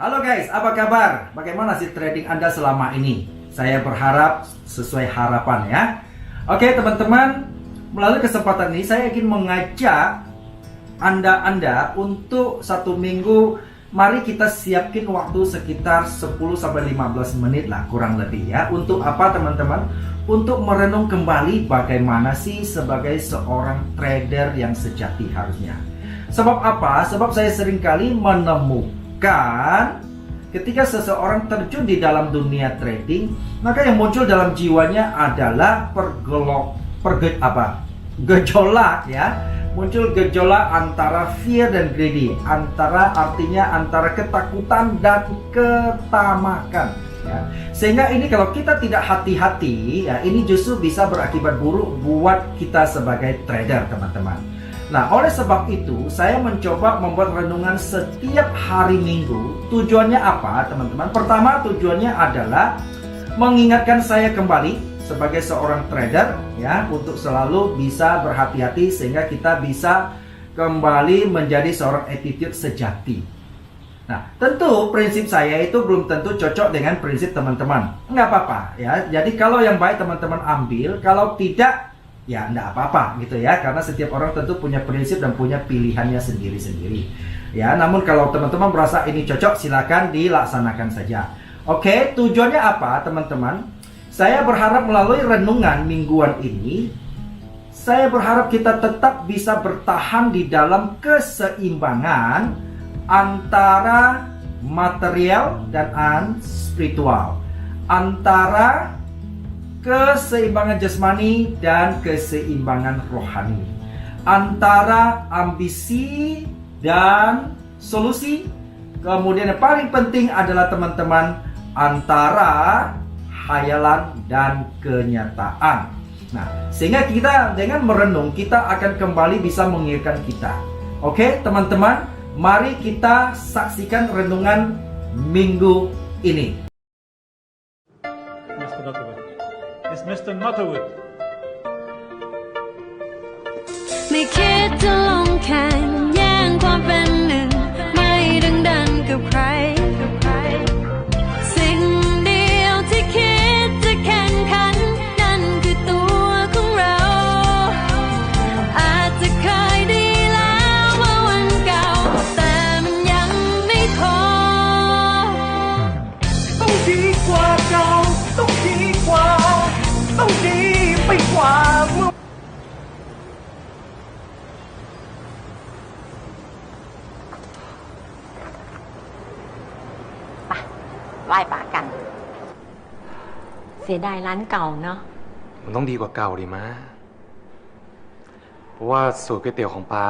Halo guys, apa kabar? Bagaimana sih trading Anda selama ini? Saya berharap sesuai harapan ya. Oke teman-teman, melalui kesempatan ini saya ingin mengajak Anda untuk satu minggu. Mari kita siapin waktu sekitar 10-15 menit lah kurang lebih ya. Untuk apa teman-teman? Untuk merenung kembali bagaimana sih sebagai seorang trader yang sejati harusnya. Sebab apa? Sebab saya seringkali menemukan ketika seseorang terjun di dalam dunia trading, maka yang muncul dalam jiwanya adalah gejolak ya. Muncul gejolak antara fear dan greedy, artinya antara ketakutan dan ketamakan ya. Sehingga ini kalau kita tidak hati-hati ya, ini justru bisa berakibat buruk buat kita sebagai trader teman-teman. Nah, oleh sebab itu, saya mencoba membuat renungan setiap hari Minggu. Tujuannya apa, teman-teman? Pertama, tujuannya adalah mengingatkan saya kembali sebagai seorang trader, ya, untuk selalu bisa berhati-hati sehingga kita bisa kembali menjadi seorang attitude sejati. Nah, tentu prinsip saya itu belum tentu cocok dengan prinsip teman-teman. Nggak apa-apa, ya. Jadi kalau yang baik teman-teman ambil, kalau tidak, ya enggak apa-apa gitu ya, karena setiap orang tentu punya prinsip dan punya pilihannya sendiri-sendiri ya. Namun kalau teman-teman merasa ini cocok, silakan dilaksanakan saja. Oke, tujuannya apa teman-teman? Saya berharap melalui renungan mingguan ini, saya berharap kita tetap bisa bertahan di dalam keseimbangan antara material dan spiritual, antara keseimbangan jasmani dan keseimbangan rohani, antara ambisi dan solusi. Kemudian yang paling penting adalah teman-teman, antara hayalan dan kenyataan. Nah, sehingga kita dengan merenung, kita akan kembali bisa mengingatkan kita. Oke teman-teman, mari kita saksikan renungan minggu ini. It's Mr. Nutterwood. ไม่คิดจะลงแข่งแย่งความเป็นหนึ่งไม่ดึงดันกับใครสิ่งเดียวที่คิดจะแข่งขันนั่นคือตัวของเราอาจจะเคยดีแล้วเมื่อวันเก่าแต่มันยังไม่พอต้องดีกว่าเก่าต้องดีกว่าต้องดีไปกว่าเมื่อไหว้ป่ากัน เสียดายร้านเก่าเนาะ มันต้องดีกว่าเก่าดิมะเพราะว่าสูตรก๋วยเตี๋ยวของป้า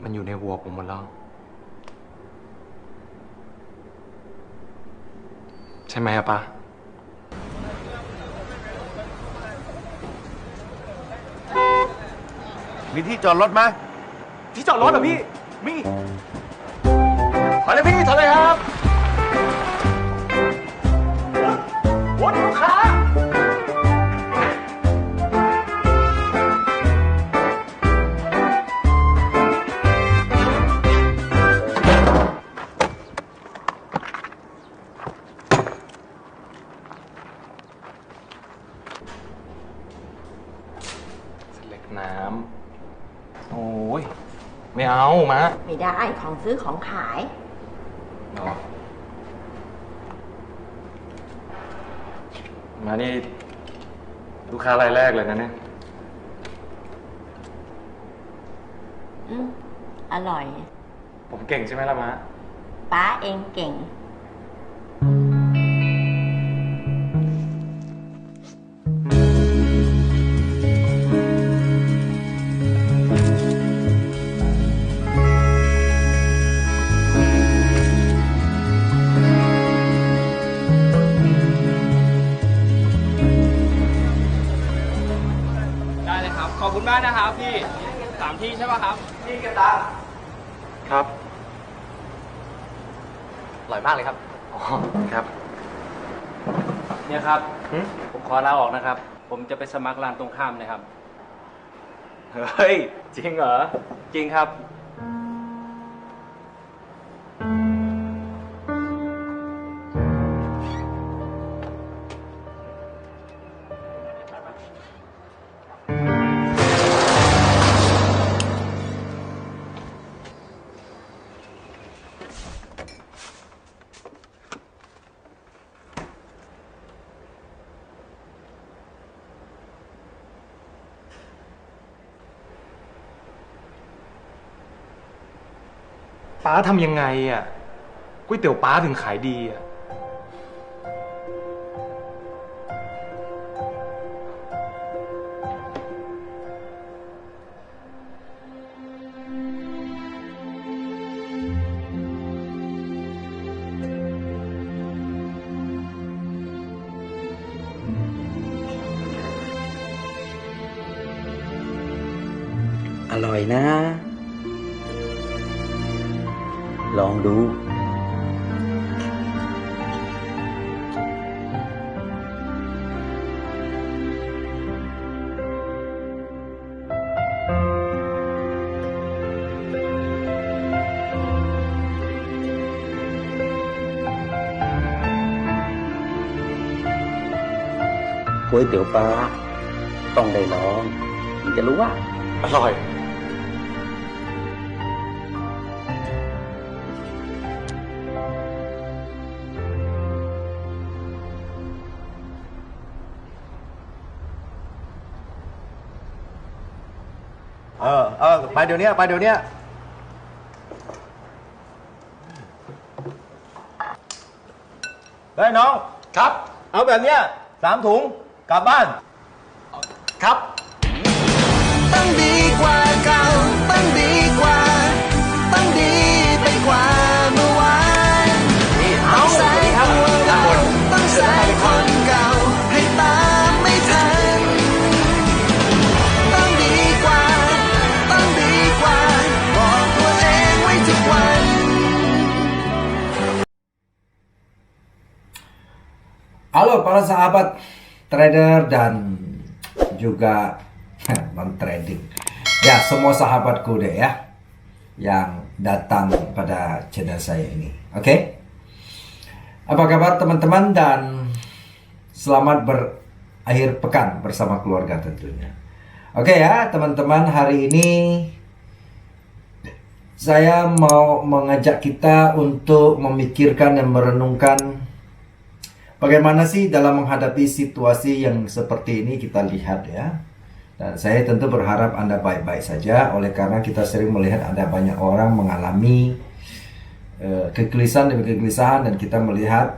มันอยู่ในหัวผมหมดแล้วใช่ไหมอะป้ามีที่จอดรถไหมที่จอดรถเหรอพี่มีถอยเลยพี่ถอยเลยครับรถลูกค้าเล็กน้ำโอ้ยไม่เอามะ ไม่ได้ของซื้อของขาย อ๋อมานี่ลูกค้ารายแรกเลยนะเนี่ย อร่อย ผมเก่งใช่ไหมล่ะมะ ป้าเองเก่ง ได้เลยครับ ขอบคุณมากนะครับพี่3 ที่ใช่ป่ะครับ นี่กระตา ครับ อร่อยมากเลยครับ อ๋อครับ เนี่ยครับ หึ ผมขอลาออกนะครับ ผมจะไปสมัครร้านตรงข้ามนะครับ เฮ้ย จริงเหรอ จริงครับ ป้าทำยังไงอ่ะก๋วยเตี๋ยวป้าถึงขายดีอ่ะ อร่อยนะ ลองดู ก๋วยเตี๋ยวปลาต้องได้ลองถึงจะรู้ว่า อร่อย ไปเดี๋ยวนี้ไปเดี๋ยวนี้เฮ้ยน้อง ครับ เอาแบบเนี้ย3 ถุงกลับบ้าน ครับ ต้องดีกว่าเก่าต้องดีกว่าต้องดีไปกว่าเมื่อวานต้องใส่ตัวเราต้องใส่คนเก่าให้ตามไม่ทันต้องดีกว่าต้องดีกว่าบอกตัวเองไว้ทุกวัน Halo para sahabat trader dan juga non trading. Ya, semua sahabatku deh ya yang datang pada channel saya ini. Oke? Apa kabar teman-teman dan selamat berakhir pekan bersama keluarga tentunya. Oke ya, teman-teman, hari ini saya mau mengajak kita untuk memikirkan dan merenungkan bagaimana sih dalam menghadapi situasi yang seperti ini kita lihat ya. Dan saya tentu berharap Anda baik-baik saja, oleh karena kita sering melihat ada banyak orang mengalami kegelisahan demi kegelisahan, dan kita melihat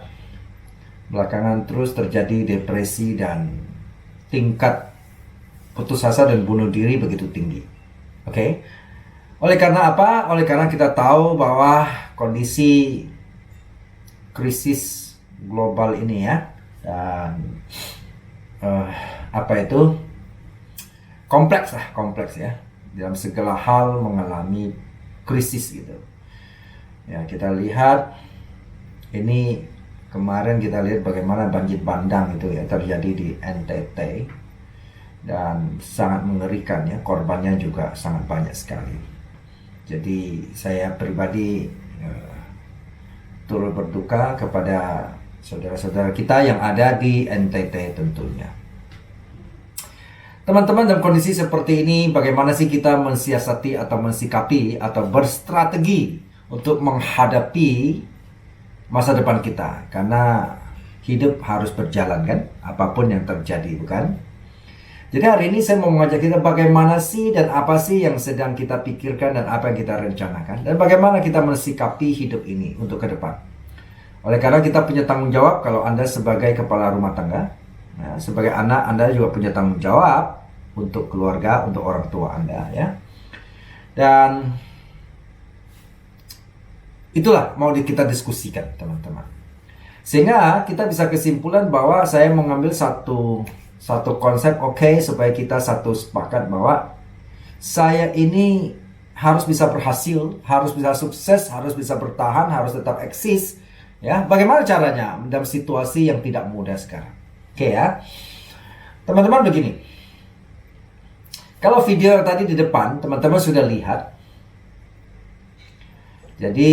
belakangan terus terjadi depresi dan tingkat putus asa dan bunuh diri begitu tinggi. Oke? Oleh karena apa? Oleh karena kita tahu bahwa kondisi krisis global ini ya, dan kompleks ya, dalam segala hal mengalami krisis gitu ya. Kita lihat ini kemarin, kita lihat bagaimana banjir bandang itu ya terjadi di NTT, dan sangat mengerikan ya, korbannya juga sangat banyak sekali. Jadi saya pribadi turut berduka kepada saudara-saudara kita yang ada di NTT tentunya. Teman-teman, dalam kondisi seperti ini, bagaimana sih kita mensiasati atau mensikapi atau berstrategi untuk menghadapi masa depan kita? Karena hidup harus berjalan kan, apapun yang terjadi, bukan? Jadi hari ini saya mau mengajak kita bagaimana sih dan apa sih yang sedang kita pikirkan dan apa yang kita rencanakan, dan bagaimana kita mensikapi hidup ini untuk ke depan. Oleh karena kita punya tanggung jawab, kalau Anda sebagai kepala rumah tangga, ya, sebagai anak, Anda juga punya tanggung jawab untuk keluarga, untuk orang tua Anda ya. Dan itulah mau kita diskusikan teman-teman, sehingga kita bisa kesimpulan bahwa saya mengambil satu konsep, supaya kita satu sepakat bahwa saya ini harus bisa berhasil, harus bisa sukses, harus bisa bertahan, harus tetap eksis ya. Bagaimana caranya dalam situasi yang tidak mudah sekarang? Oke ya, teman-teman, begini. Kalau video tadi di depan teman-teman sudah lihat, jadi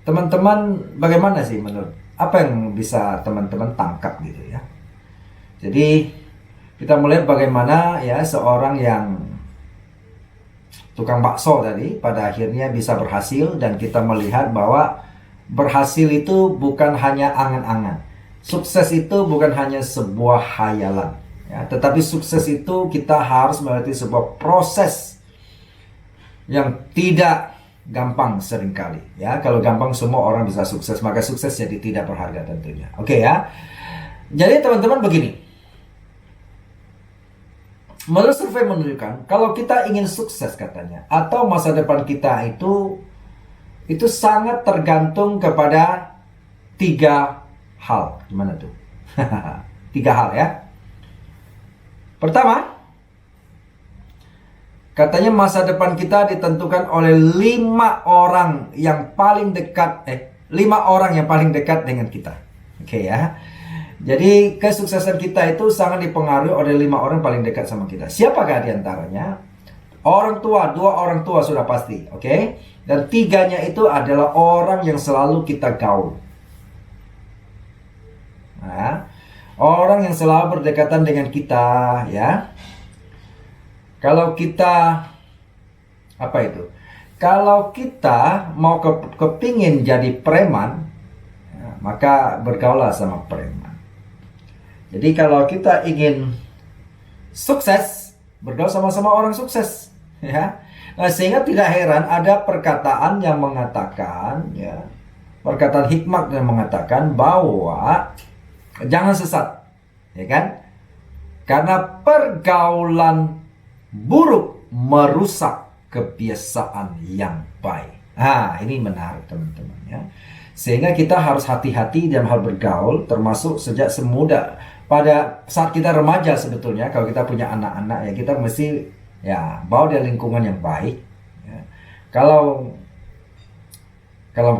teman-teman bagaimana sih menurut apa yang bisa teman-teman tangkap gitu ya? Jadi kita melihat bagaimana ya seorang yang tukang bakso tadi pada akhirnya bisa berhasil, dan kita melihat bahwa berhasil itu bukan hanya angan-angan. Sukses itu bukan hanya sebuah hayalan ya, tetapi sukses itu kita harus melewati sebuah proses yang tidak gampang seringkali. Ya, kalau gampang semua orang bisa sukses, maka sukses jadi tidak berharga tentunya. Oke ya. Jadi teman-teman begini. Menurut survei menunjukkan kalau kita ingin sukses katanya atau masa depan kita itu sangat tergantung kepada 3 hal. Gimana tuh? 3 hal ya. Pertama, katanya masa depan kita ditentukan oleh 5 orang yang paling dekat 5 orang yang paling dekat dengan kita. Oke ya. Jadi kesuksesan kita itu sangat dipengaruhi oleh 5 orang paling dekat sama kita. Siapakah di antaranya? Orang tua, 2 orang tua sudah pasti, oke? Dan 3-nya itu adalah orang yang selalu kita gaul. Nah, orang yang selalu berdekatan dengan kita, ya. Kalau kita Kalau kita mau kepingin jadi preman, ya, maka bergaulah sama preman. Jadi kalau kita ingin sukses, bergaul sama-sama orang sukses, ya. Nah, sehingga tidak heran ada perkataan yang mengatakan, ya, perkataan hikmat yang mengatakan bahwa jangan sesat, ya kan? Karena pergaulan buruk merusak kebiasaan yang baik. Nah, ini menarik teman-teman ya. Sehingga kita harus hati-hati dalam hal bergaul, termasuk sejak semuda. Pada saat kita remaja sebetulnya, kalau kita punya anak-anak ya kita mesti ya bawa dia lingkungan yang baik. Ya. Kalau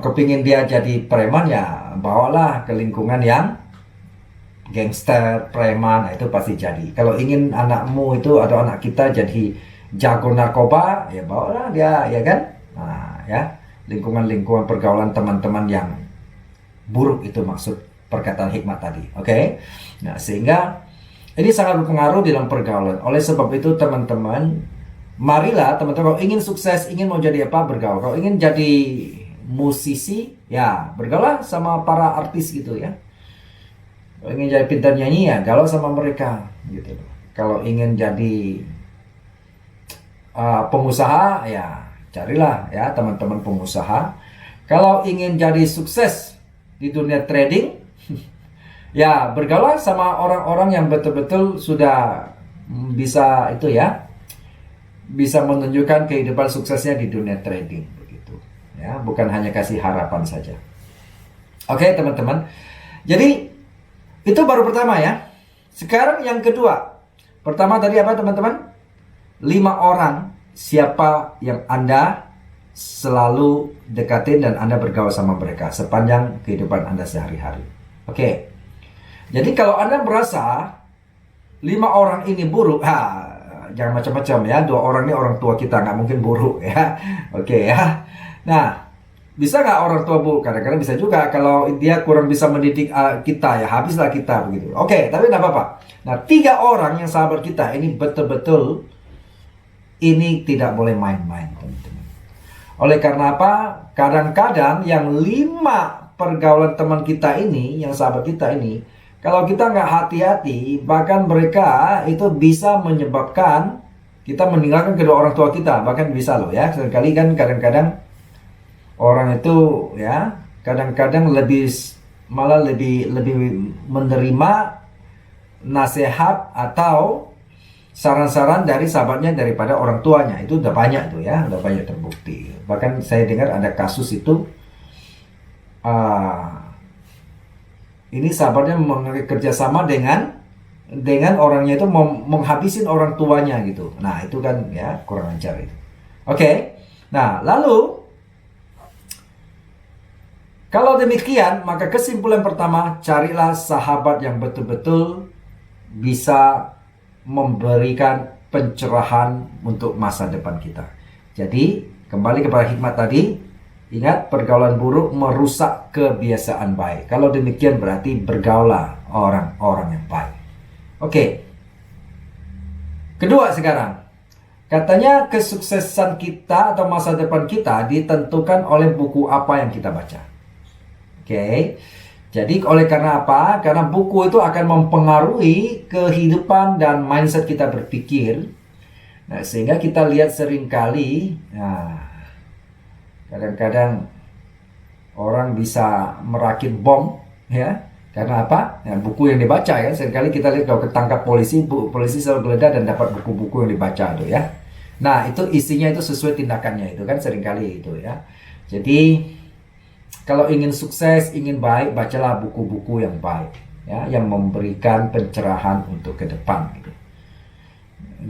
kepingin dia jadi preman ya bawalah ke lingkungan yang gangster, preman, nah itu pasti jadi. Kalau ingin anakmu itu atau anak kita jadi jago narkoba, ya bawalah dia, ya kan? Nah, ya, lingkungan-lingkungan pergaulan teman-teman yang buruk itu maksud perkataan hikmat tadi. Oke? Nah, sehingga ini sangat berpengaruh dalam pergaulan. Oleh sebab itu teman-teman, marilah teman-teman kalau ingin sukses, ingin mau jadi apa, bergaul. Kalau ingin jadi musisi, ya bergaul sama para artis gitu ya. Kalau ingin jadi pintar nyanyi ya gaul sama mereka gitu. Kalau ingin jadi pengusaha ya carilah ya teman-teman pengusaha. Kalau ingin jadi sukses di dunia trading ya bergaul sama orang-orang yang betul-betul sudah bisa itu ya, bisa menunjukkan kehidupan suksesnya di dunia trading begitu ya, bukan hanya kasih harapan saja. Oke teman-teman, jadi itu baru pertama ya. Sekarang yang kedua. Pertama tadi apa teman-teman? 5 orang siapa yang Anda selalu dekatin dan Anda bergaul sama mereka sepanjang kehidupan Anda sehari-hari. Oke. Jadi kalau Anda merasa 5 orang ini buruk, jangan macam-macam ya. 2 orang ini orang tua kita, nggak mungkin buruk ya. Oke ya. Nah, bisa nggak orang tua buruk? Kadang-kadang bisa juga. Kalau dia kurang bisa mendidik kita ya habislah kita begitu. Oke, tapi nggak apa-apa. Nah, 3 orang yang sahabat kita ini betul-betul ini tidak boleh main-main teman-teman. Oleh karena apa? Kadang-kadang yang 5 pergaulan teman kita ini, yang sahabat kita ini, kalau kita nggak hati-hati, bahkan mereka itu bisa menyebabkan kita meninggalkan kedua orang tua kita. Bahkan bisa loh ya. Sekali kan kadang-kadang orang itu ya kadang-kadang malah lebih menerima nasihat atau saran-saran dari sahabatnya daripada orang tuanya. Itu udah banyak tuh ya, udah banyak terbukti. Bahkan saya dengar ada kasus itu ini sahabatnya bekerja sama dengan orangnya itu menghabisin orang tuanya gitu. Nah itu kan ya kurang ajar itu. Oke. Nah lalu kalau demikian, maka kesimpulan pertama, carilah sahabat yang betul-betul bisa memberikan pencerahan untuk masa depan kita. Jadi, kembali kepada hikmat tadi, ingat pergaulan buruk merusak kebiasaan baik. Kalau demikian berarti bergaulah orang-orang yang baik. Oke. Kedua sekarang, katanya kesuksesan kita atau masa depan kita ditentukan oleh buku apa yang kita baca. Oke, jadi oleh karena apa? Karena buku itu akan mempengaruhi kehidupan dan mindset kita berpikir. Nah, sehingga kita lihat seringkali, Kadang-kadang orang bisa merakit bom, ya. Karena apa? Ya, buku yang dibaca ya. Seringkali kita lihat kalau ketangkap polisi, polisi selalu geledah dan dapat buku-buku yang dibaca itu ya. Nah, itu isinya itu sesuai tindakannya itu kan seringkali itu ya. Jadi kalau ingin sukses, ingin baik, bacalah buku-buku yang baik ya, yang memberikan pencerahan untuk ke depan gitu.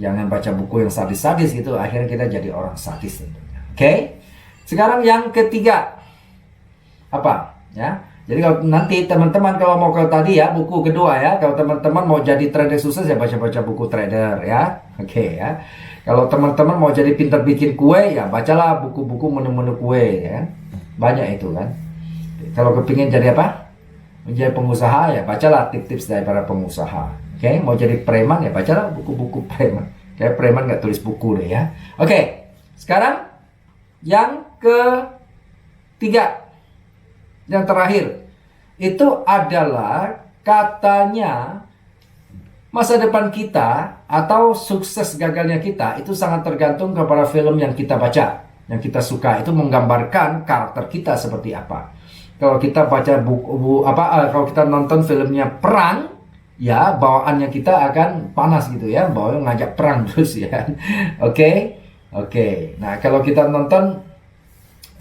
Jangan baca buku yang sadis-sadis gitu, akhirnya kita jadi orang sadis tentunya. Oke? Sekarang yang ketiga. Apa? Ya. Jadi kalau nanti teman-teman kalau mau ke tadi ya, buku kedua ya, kalau teman-teman mau jadi trader sukses ya baca-baca buku trader ya. Oke ya. Kalau teman-teman mau jadi pintar bikin kue ya bacalah buku-buku menu-menu kue ya. Banyak itu kan. Kalau kepingin jadi apa? Menjadi pengusaha ya bacalah tips-tips dari para pengusaha. Oke, mau jadi preman ya bacalah buku-buku preman. Kayak preman nggak tulis buku deh ya. Oke, sekarang yang ketiga. Yang terakhir, itu adalah katanya masa depan kita atau sukses gagalnya kita itu sangat tergantung kepada film yang kita baca, yang kita suka. Itu menggambarkan karakter kita seperti apa. Kalau kita baca kalau kita nonton filmnya perang, ya bawaannya kita akan panas gitu ya, bawaannya ngajak perang terus ya. Oke. Nah kalau kita nonton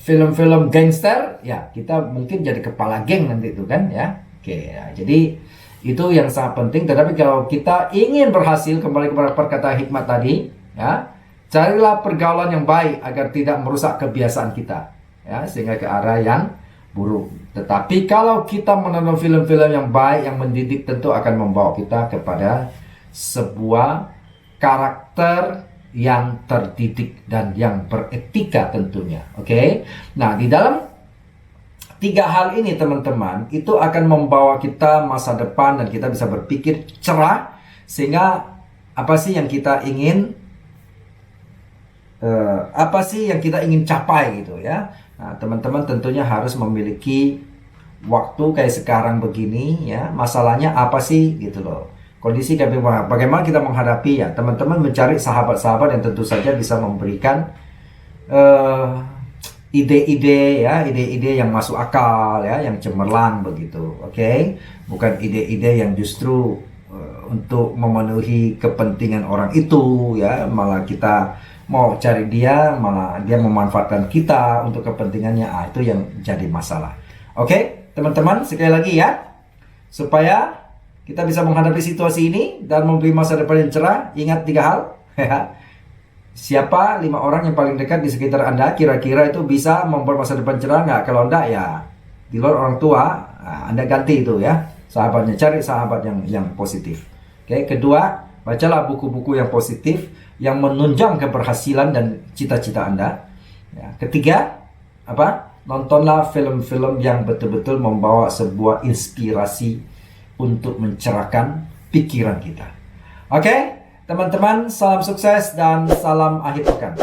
film-film gangster, ya kita mungkin jadi kepala geng nanti itu kan ya. Oke, ya, jadi itu yang sangat penting. Tetapi kalau kita ingin berhasil, kembali kepada perkataan hikmat tadi, ya carilah pergaulan yang baik agar tidak merusak kebiasaan kita, ya sehingga ke arah yang buruk. Tetapi kalau kita menonton film-film yang baik, yang mendidik, tentu akan membawa kita kepada sebuah karakter yang terdidik dan yang beretika tentunya. Oke. Nah, di dalam tiga hal ini teman-teman, itu akan membawa kita masa depan dan kita bisa berpikir cerah sehingga apa sih yang kita ingin capai gitu ya. Nah, teman-teman tentunya harus memiliki waktu kayak sekarang begini ya. Masalahnya apa sih gitu loh. Kondisi bagaimana kita menghadapi ya, teman-teman mencari sahabat-sahabat yang tentu saja bisa memberikan ide-ide ya, ide-ide yang masuk akal ya, yang cemerlang begitu. Oke? Bukan ide-ide yang justru untuk memenuhi kepentingan orang itu ya, malah kita mau cari dia, malah dia memanfaatkan kita untuk kepentingannya. Itu yang jadi masalah. Oke, teman-teman, sekali lagi ya, supaya kita bisa menghadapi situasi ini dan memberi masa depan yang cerah. Ingat 3 hal. Siapa 5 orang yang paling dekat di sekitar Anda kira-kira itu bisa membuat masa depan cerah nggak? Kalau enggak ya di luar orang tua, Anda ganti itu ya sahabatnya. Cari sahabat yang positif. Oke, kedua, bacalah buku-buku yang positif yang menunjang keberhasilan dan cita-cita Anda. Ya, ketiga, nontonlah film-film yang betul-betul membawa sebuah inspirasi untuk mencerahkan pikiran kita. Oke, teman-teman, salam sukses dan salam akhir pekan.